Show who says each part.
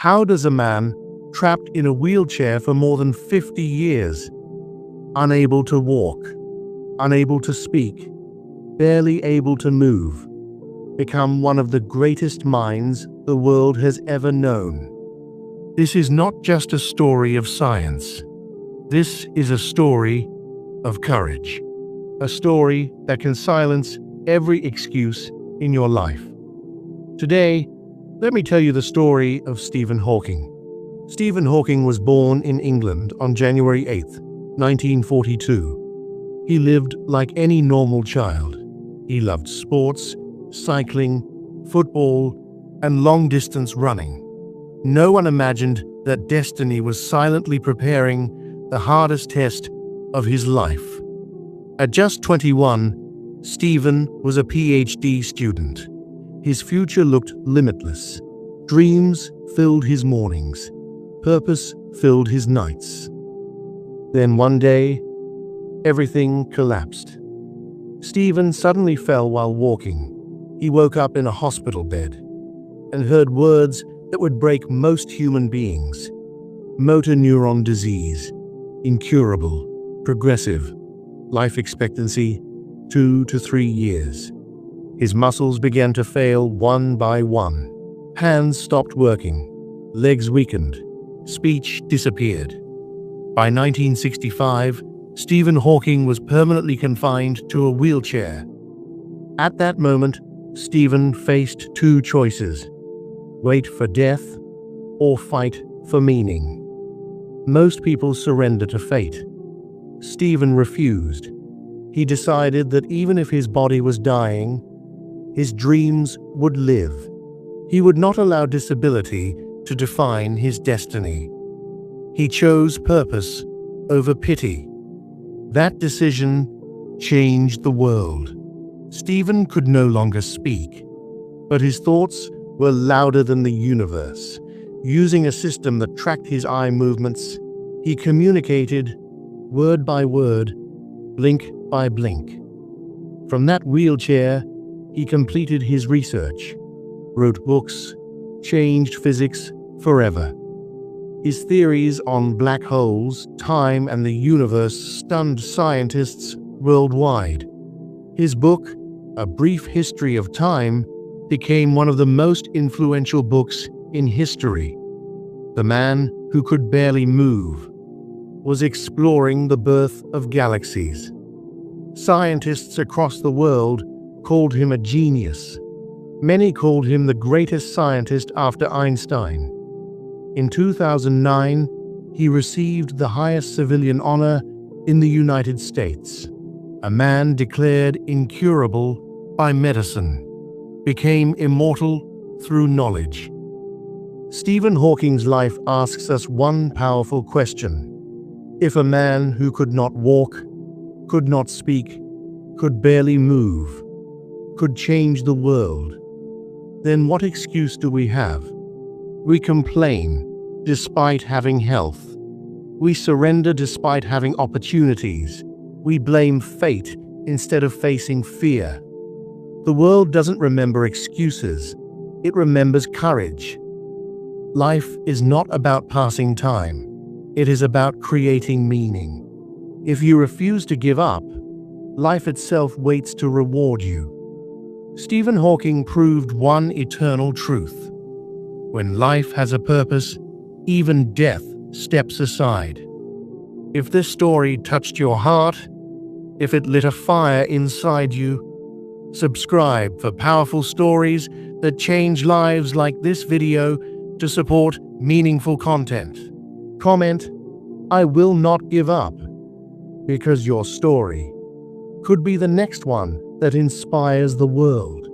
Speaker 1: How does a man trapped in a wheelchair for more than 50 years, unable to walk, unable to speak, barely able to move, become one of the greatest minds the world has ever known? This is not just a story of science. This is a story of courage. A story that can silence every excuse in your life. Today, let me tell you the story of Stephen Hawking. Stephen Hawking was born in England on January 8, 1942. He lived like any normal child. He loved sports, cycling, football, and long-distance running. No one imagined that destiny was silently preparing the hardest test of his life. At just 21, Stephen was a PhD student. His future looked limitless. Dreams filled his mornings. Purpose filled his nights. Then one day, everything collapsed. Stephen suddenly fell while walking. He woke up in a hospital bed and heard words that would break most human beings. Motor neuron disease, incurable, progressive, life expectancy 2 to 3 years. His muscles began to fail one by one. Hands stopped working, legs weakened, speech disappeared. By 1965, Stephen Hawking was permanently confined to a wheelchair. At that moment, Stephen faced two choices: wait for death or fight for meaning. Most people surrender to fate. Stephen refused. He decided that even if his body was dying, his dreams would live. He would not allow disability to define his destiny. He chose purpose over pity. That decision changed the world. Stephen could no longer speak, but his thoughts were louder than the universe. Using a system that tracked his eye movements, he communicated word by word, blink by blink. From that wheelchair, he completed his research, wrote books, changed physics forever. His theories on black holes, time, and the universe stunned scientists worldwide. His book, A Brief History of Time, became one of the most influential books in history. The man who could barely move was exploring the birth of galaxies. Scientists across the world called him a genius. Many called him the greatest scientist after Einstein. In 2009, he received the highest civilian honor in the United States. A man declared incurable by medicine became immortal through knowledge. Stephen Hawking's life asks us one powerful question. If a man who could not walk, could not speak, could barely move, could change the world, then what excuse do we have? We complain despite having health. We surrender despite having opportunities. We blame fate instead of facing fear. The world doesn't remember excuses. It remembers courage. Life is not about passing time. It is about creating meaning. If you refuse to give up, life itself waits to reward you. Stephen Hawking proved one eternal truth. When life has a purpose, even death steps aside. If this story touched your heart, if it lit a fire inside you, subscribe for powerful stories that change lives like this video to support meaningful content. Comment, "I will not give up," because your story could be the next one that inspires the world.